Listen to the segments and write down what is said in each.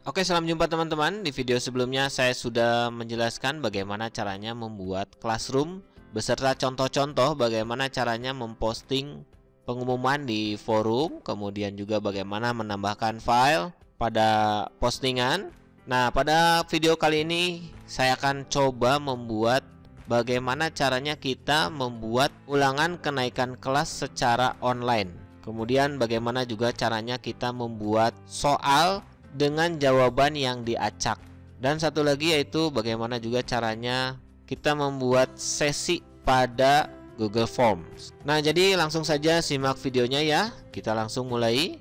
Oke, salam jumpa teman-teman. Di video sebelumnya saya sudah menjelaskan bagaimana caranya membuat classroom beserta contoh-contoh bagaimana caranya memposting pengumuman di forum, kemudian juga bagaimana menambahkan file pada postingan. Nah, pada video kali ini saya akan coba membuat bagaimana caranya kita membuat ulangan kenaikan kelas secara online. Kemudian bagaimana juga caranya kita membuat soal dengan jawaban yang diacak. Dan satu lagi yaitu bagaimana juga caranya kita membuat sesi pada Google Forms. Nah, jadi langsung saja simak videonya ya. Kita langsung mulai.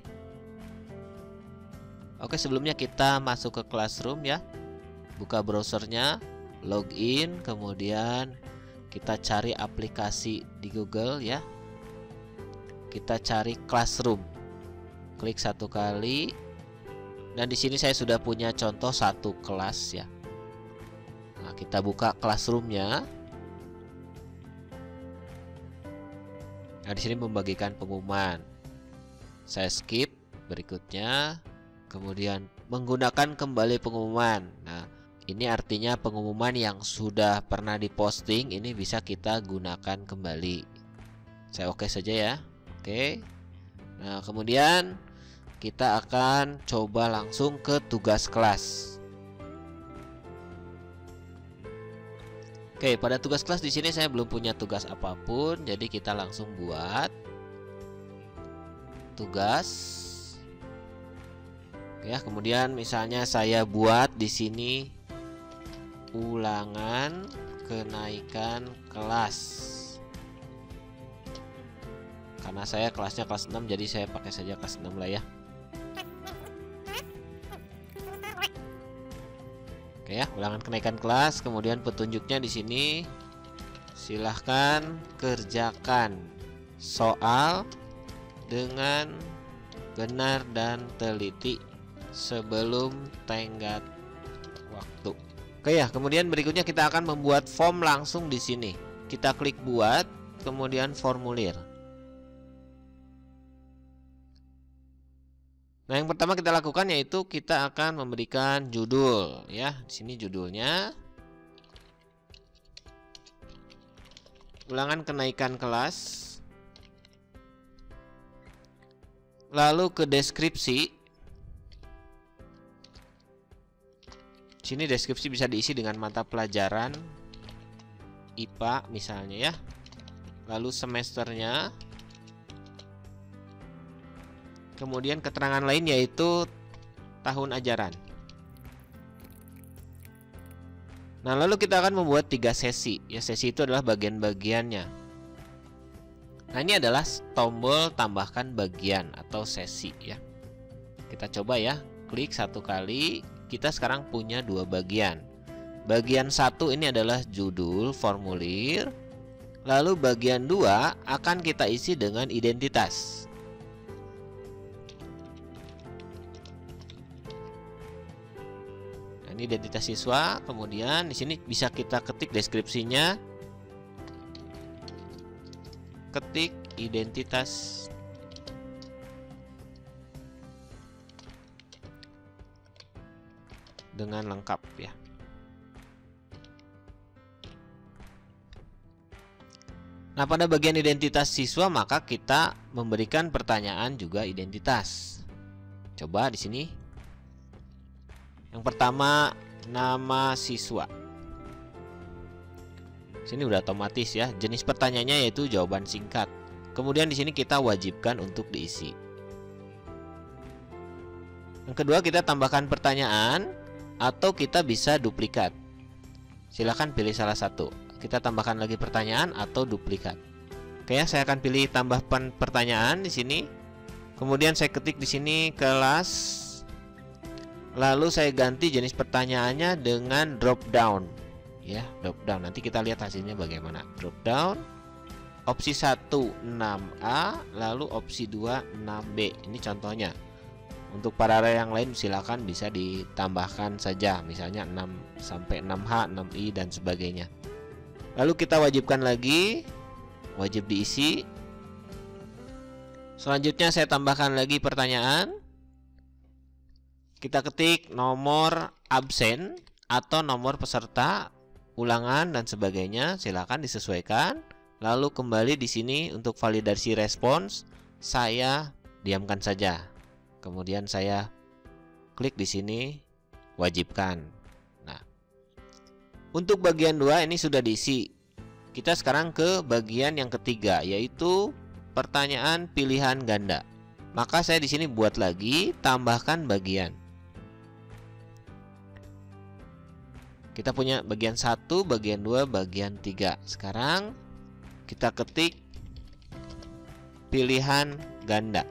Oke, sebelumnya kita masuk ke Classroom ya. Buka browsernya, login, kemudian kita cari aplikasi di Google ya. Kita cari Classroom. Klik satu kali. Dan di sini saya sudah punya contoh satu kelas ya. Nah, kita buka Classroom-nya. Nah, di sini membagikan pengumuman. Saya skip berikutnya. Kemudian menggunakan kembali pengumuman. Nah, ini artinya pengumuman yang sudah pernah diposting ini bisa kita gunakan kembali. Saya oke saja ya. Oke. Nah, kemudian kita akan coba langsung ke tugas kelas. Oke, pada tugas kelas di sini saya belum punya tugas apapun, jadi kita langsung buat tugas. Ya, kemudian misalnya saya buat di sini ulangan kenaikan kelas. Karena saya kelasnya kelas 6, jadi saya pakai saja kelas 6 lah ya. Oke ya, ulangan kenaikan kelas, kemudian petunjuknya di sini silahkan kerjakan soal dengan benar dan teliti sebelum tenggat waktu. Oke ya, kemudian berikutnya kita akan membuat form langsung di sini. Kita klik buat, kemudian formulir. Nah, yang pertama kita lakukan yaitu kita akan memberikan judul ya. Di sini judulnya ulangan kenaikan kelas. Lalu ke deskripsi. Di sini deskripsi bisa diisi dengan mata pelajaran IPA misalnya ya. Lalu semesternya. Kemudian keterangan lain yaitu tahun ajaran. Nah, lalu kita akan membuat 3 sesi. Ya, sesi itu adalah bagian-bagiannya. Nah, ini adalah tombol tambahkan bagian atau sesi ya. Kita coba ya, klik satu kali. Kita sekarang punya 2 bagian. Bagian 1 ini adalah judul formulir. Lalu bagian 2 akan kita isi dengan identitas. Ini identitas siswa, kemudian di sini bisa kita ketik deskripsinya. Ketik identitas dengan lengkap ya. Nah, pada bagian identitas siswa maka kita memberikan pertanyaan juga identitas. Coba di sini. Yang pertama, nama siswa. Sini udah otomatis ya. Jenis pertanyaannya yaitu jawaban singkat. Kemudian di sini kita wajibkan untuk diisi. Yang kedua, kita tambahkan pertanyaan atau kita bisa duplikat. Silahkan pilih salah satu. Kita tambahkan lagi pertanyaan atau duplikat. Oke ya, saya akan pilih tambahkan pertanyaan di sini. Kemudian saya ketik di sini kelas. Lalu saya ganti jenis pertanyaannya dengan drop down. Ya, drop down. Nanti kita lihat hasilnya bagaimana. Drop down. Opsi 1 6A, lalu opsi 2 6B. Ini contohnya. Untuk para yang lain silakan bisa ditambahkan saja, misalnya 6 sampai 6H, 6I dan sebagainya. Lalu kita wajibkan lagi, wajib diisi. Selanjutnya saya tambahkan lagi pertanyaan. Kita ketik nomor absen atau nomor peserta ulangan dan sebagainya, silakan disesuaikan. Lalu kembali di sini untuk validasi respons, saya diamkan saja. Kemudian saya klik di sini wajibkan. Nah, untuk bagian 2 ini sudah diisi. Kita sekarang ke bagian yang ketiga, yaitu pertanyaan pilihan ganda. Maka saya di sini buat lagi, tambahkan bagian. Kita punya bagian 1, bagian 2, bagian 3. Sekarang kita ketik pilihan ganda.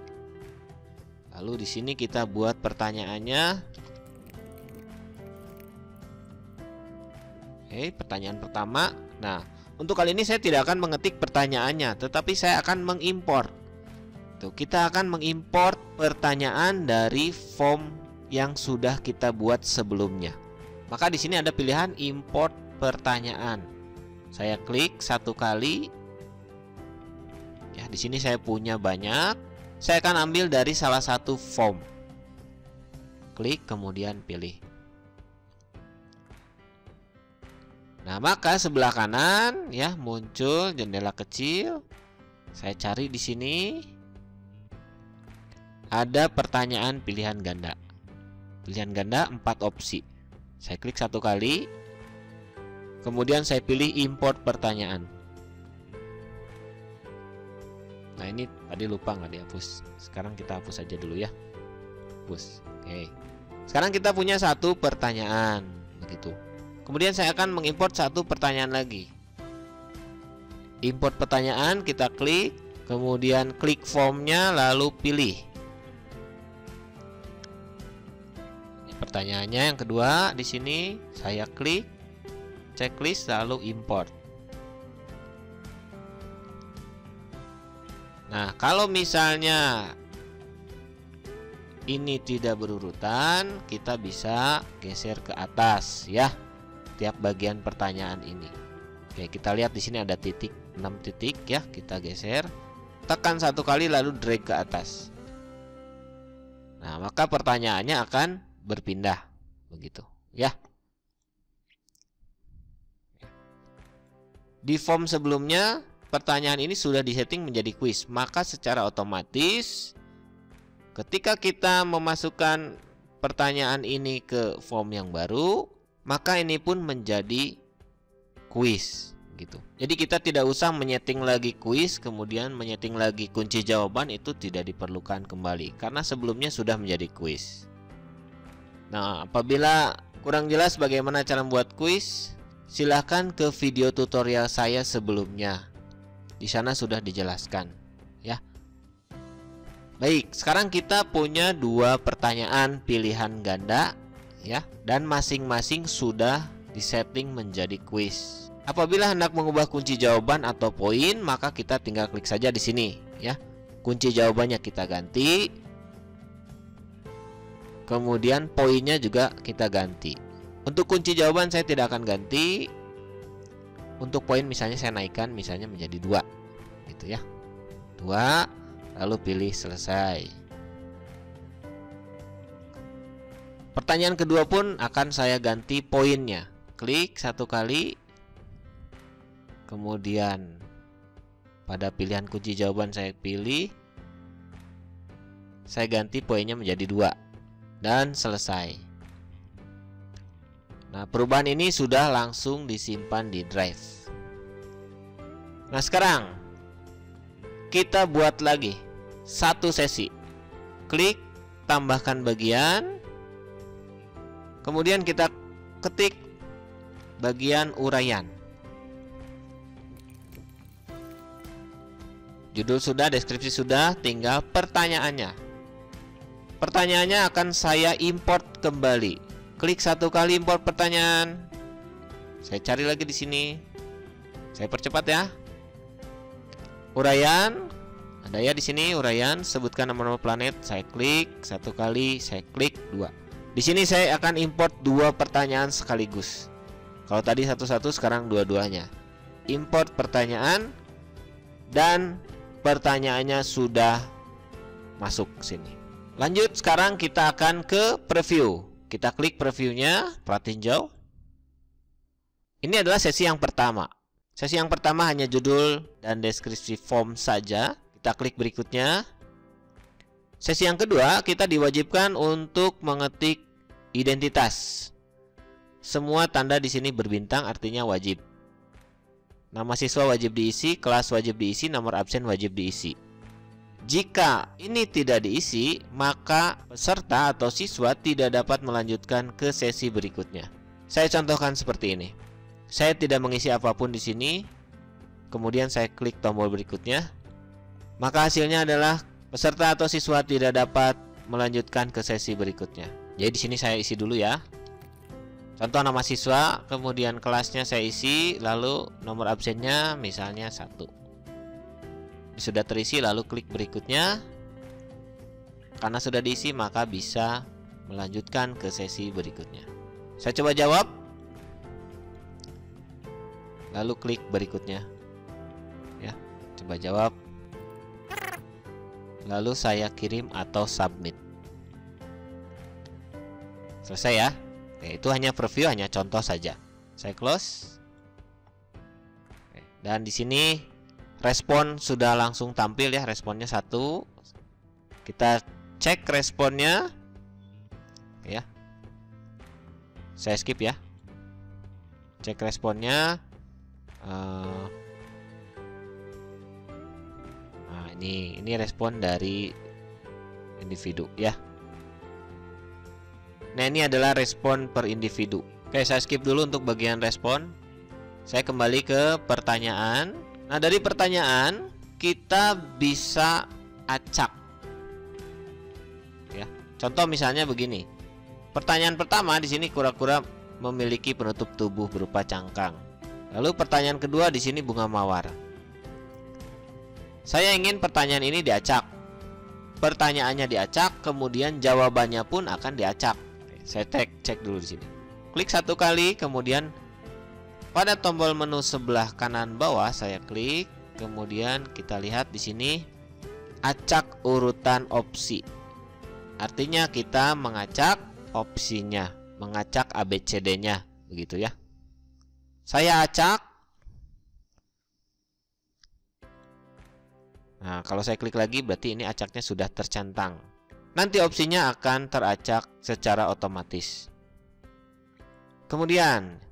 Lalu di sini kita buat pertanyaannya. Oke, pertanyaan pertama. Nah, untuk kali ini saya tidak akan mengetik pertanyaannya, tetapi saya akan mengimport. Tuh, kita akan mengimport pertanyaan dari form yang sudah kita buat sebelumnya. Maka di sini ada pilihan import pertanyaan. Saya klik satu kali. Ya, di sini saya punya banyak. Saya akan ambil dari salah satu form. Klik kemudian pilih. Nah, maka sebelah kanan ya muncul jendela kecil. Saya cari di sini. Ada pertanyaan pilihan ganda. Pilihan ganda 4 opsi. Saya klik satu kali. Kemudian saya pilih import pertanyaan. Nah, ini tadi lupa nggak dihapus. Sekarang kita hapus aja dulu ya. Hapus. Oke. Sekarang kita punya satu pertanyaan. Begitu. Kemudian saya akan mengimport satu pertanyaan lagi. Import pertanyaan, kita klik. Kemudian klik formnya, lalu pilih. Ini pertanyaannya yang kedua. Di sini saya klik. Checklist, lalu import. Nah, kalau misalnya ini tidak berurutan, kita bisa geser ke atas ya. Tiap bagian pertanyaan ini. Oke, kita lihat di sini ada titik, 6 titik ya, kita geser. Tekan satu kali lalu drag ke atas. Nah, maka pertanyaannya akan berpindah begitu ya. Di form sebelumnya pertanyaan ini sudah disetting menjadi kuis, maka secara otomatis ketika kita memasukkan pertanyaan ini ke form yang baru, maka ini pun menjadi kuis gitu. Jadi kita tidak usah menyeting lagi kuis, kemudian menyeting lagi kunci jawaban, itu tidak diperlukan kembali karena sebelumnya sudah menjadi kuis. Nah, apabila kurang jelas bagaimana cara membuat kuis, silahkan ke video tutorial saya sebelumnya. Di sana sudah dijelaskan ya. Baik, sekarang kita punya 2 pertanyaan pilihan ganda ya, dan masing-masing sudah disetting menjadi kuis. Apabila hendak mengubah kunci jawaban atau poin, maka kita tinggal klik saja di sini ya. Kunci jawabannya kita ganti. Kemudian poinnya juga kita ganti. Untuk kunci jawaban saya tidak akan ganti. Untuk poin misalnya saya naikkan misalnya menjadi 2 gitu ya. 2, lalu pilih selesai. Pertanyaan kedua pun akan saya ganti poinnya. Klik satu kali. Kemudian pada pilihan kunci jawaban saya pilih. Saya ganti poinnya menjadi 2 dan selesai. Nah, perubahan ini sudah langsung disimpan di drive. Nah, sekarang kita buat lagi satu sesi. Klik tambahkan bagian. Kemudian kita ketik bagian uraian. Judul sudah, deskripsi sudah, tinggal pertanyaannya. Pertanyaannya akan saya import kembali. Klik satu kali import pertanyaan. Saya cari lagi di sini. Saya percepat ya. Uraian, ada ya di sini uraian. Sebutkan nama-nama planet. Saya klik satu kali, saya klik 2. Di sini saya akan import 2 pertanyaan sekaligus. Kalau tadi satu-satu, sekarang dua-duanya. Import pertanyaan dan pertanyaannya sudah masuk sini. Lanjut, sekarang kita akan ke preview. Kita klik previewnya, perhatiin jauh. Ini adalah sesi yang pertama. Sesi yang pertama hanya judul dan deskripsi form saja. Kita klik berikutnya. Sesi yang kedua, kita diwajibkan untuk mengetik identitas. Semua tanda di sini berbintang, artinya wajib. Nama siswa wajib diisi, kelas wajib diisi, nomor absen wajib diisi. Jika ini tidak diisi, maka peserta atau siswa tidak dapat melanjutkan ke sesi berikutnya. Saya contohkan seperti ini. Saya tidak mengisi apapun di sini. Kemudian saya klik tombol berikutnya. Maka hasilnya adalah peserta atau siswa tidak dapat melanjutkan ke sesi berikutnya. Jadi di sini saya isi dulu ya. Contoh nama siswa, kemudian kelasnya saya isi, lalu nomor absennya misalnya 1. Sudah terisi, lalu klik berikutnya. Karena sudah diisi, maka bisa melanjutkan ke sesi berikutnya. Saya coba jawab. Lalu klik berikutnya. Ya, coba jawab. Lalu saya kirim atau submit. Selesai ya. Oke, itu hanya preview, hanya contoh saja. Saya close. Oke, dan di sini respon sudah langsung tampil ya, responnya 1. Kita cek responnya. Ya. Saya skip ya. Cek responnya. Nah, ini respon dari individu ya. Nah, ini adalah respon per individu. Oke, saya skip dulu untuk bagian respon. Saya kembali ke pertanyaan. Nah, dari pertanyaan kita bisa acak. Ya. Contoh misalnya begini. Pertanyaan pertama di sini kura-kura memiliki penutup tubuh berupa cangkang. Lalu pertanyaan kedua di sini bunga mawar. Saya ingin pertanyaan ini diacak. Pertanyaannya diacak, kemudian jawabannya pun akan diacak. Saya cek dulu di sini. Klik 1 kali, kemudian pada tombol menu sebelah kanan bawah saya klik, kemudian kita lihat di sini acak urutan opsi. Artinya kita mengacak opsinya, mengacak ABCD-nya, begitu ya. Saya acak. Nah, kalau saya klik lagi berarti ini acaknya sudah tercentang. Nanti opsinya akan teracak secara otomatis. Kemudian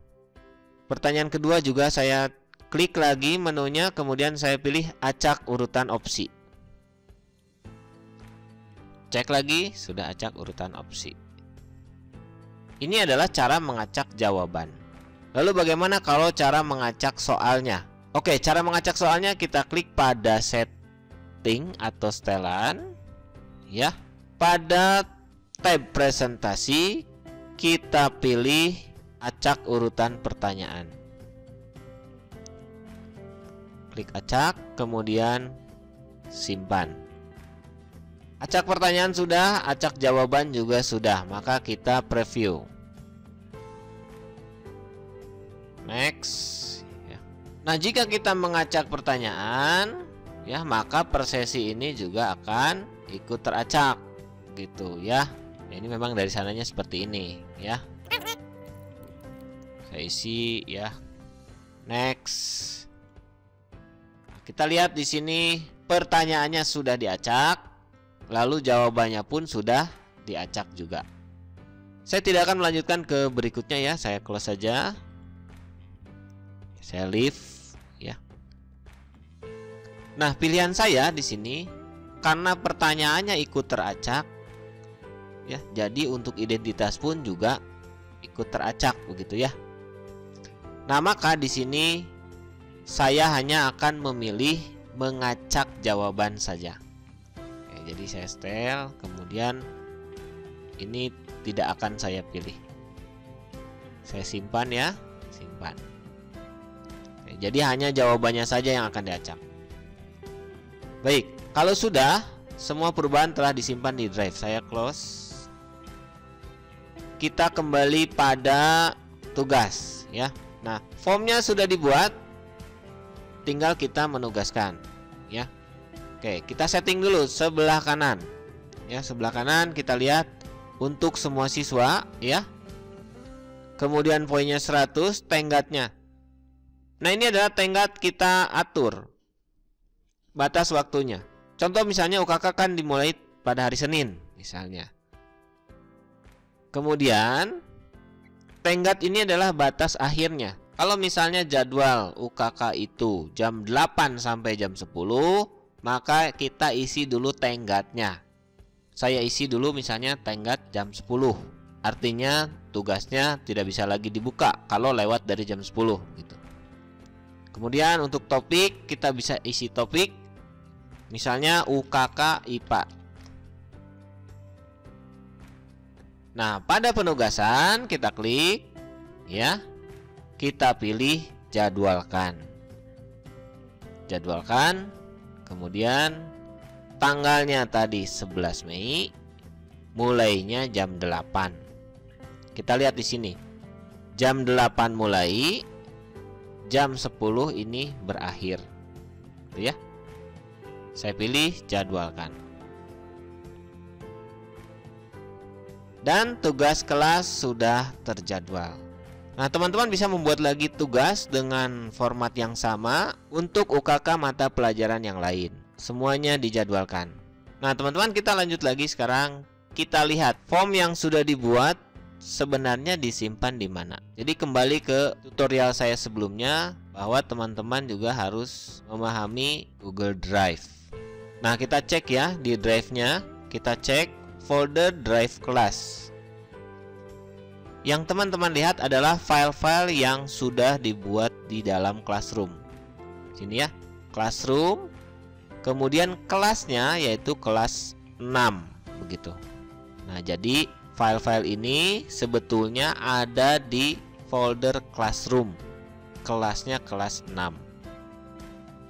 pertanyaan kedua juga saya klik lagi menunya, kemudian saya pilih acak urutan opsi. Cek lagi, sudah acak urutan opsi. Ini adalah cara mengacak jawaban. Lalu bagaimana kalau cara mengacak soalnya? Oke, cara mengacak soalnya kita klik pada setting atau setelan ya. Pada tab presentasi kita pilih acak urutan pertanyaan. Klik acak, kemudian simpan. Acak pertanyaan sudah, acak jawaban juga sudah, maka kita preview. Next ya. Nah, jika kita mengacak pertanyaan ya, maka per sesi ini juga akan ikut teracak gitu ya. Nah, ini memang dari sananya seperti ini ya. Saya isi ya. Next. Nah, kita lihat di sini pertanyaannya sudah diacak, lalu jawabannya pun sudah diacak juga. Saya tidak akan melanjutkan ke berikutnya ya. Saya close saja. Saya leave ya. Nah, pilihan saya di sini karena pertanyaannya ikut teracak ya, jadi untuk identitas pun juga ikut teracak begitu ya. Nah, maka di sini saya hanya akan memilih mengacak jawaban saja. Oke, jadi saya setel, kemudian ini tidak akan saya pilih. Saya simpan ya, simpan. Oke, jadi hanya jawabannya saja yang akan diacak. Baik, kalau sudah semua perubahan telah disimpan di drive, saya close. Kita kembali pada tugas ya. Nah, formnya sudah dibuat, tinggal kita menugaskan ya. Oke, kita setting dulu sebelah kanan. Ya, sebelah kanan kita lihat untuk semua siswa ya. Kemudian poinnya 100, tenggatnya. Nah, ini adalah tenggat kita atur batas waktunya. Contoh misalnya UKK kan dimulai pada hari Senin misalnya. Kemudian tenggat ini adalah batas akhirnya. Kalau misalnya jadwal UKK itu jam 8 sampai jam 10, maka kita isi dulu tenggatnya. Saya isi dulu misalnya tenggat jam 10. Artinya tugasnya tidak bisa lagi dibuka kalau lewat dari jam 10 gitu. Kemudian untuk topik kita bisa isi topik misalnya UKK IPA. Nah, pada penugasan kita klik ya. Kita pilih jadwalkan. Jadwalkan. Kemudian tanggalnya tadi 11 Mei, mulainya jam 8. Kita lihat di sini. Jam 8 mulai, jam 10 ini berakhir. Tuh ya. Saya pilih jadwalkan. Dan tugas kelas sudah terjadwal. Nah, teman-teman bisa membuat lagi tugas dengan format yang sama untuk UKK mata pelajaran yang lain. Semuanya dijadwalkan. Nah, teman-teman, kita lanjut lagi sekarang. Kita lihat form yang sudah dibuat sebenarnya disimpan di mana. Jadi kembali ke tutorial saya sebelumnya bahwa teman-teman juga harus memahami Google Drive. Nah, kita cek ya di drive-nya. Kita cek folder drive kelas. Yang teman-teman lihat adalah file-file yang sudah dibuat di dalam Classroom. Sini ya, Classroom. Kemudian kelasnya yaitu kelas 6 begitu. Nah, jadi file-file ini sebetulnya ada di folder Classroom. Kelasnya kelas 6.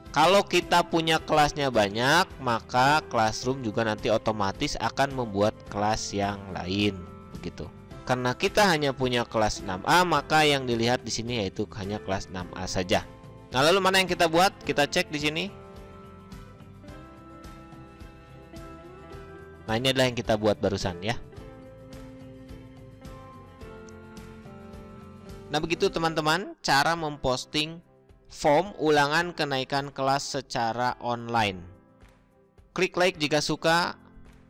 Kalau kita punya kelasnya banyak, maka Classroom juga nanti otomatis akan membuat kelas yang lain begitu. Karena kita hanya punya kelas 6A, maka yang dilihat di sini yaitu hanya kelas 6A saja. Nah, lalu mana yang kita buat? Kita cek di sini. Nah, ini adalah yang kita buat barusan ya. Nah, begitu teman-teman cara memposting form ulangan kenaikan kelas secara online. Klik like jika suka,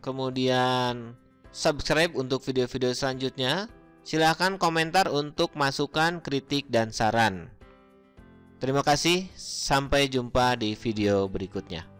kemudian subscribe untuk video-video selanjutnya. Silahkan komentar untuk masukan, kritik, dan saran. Terima kasih, sampai jumpa di video berikutnya.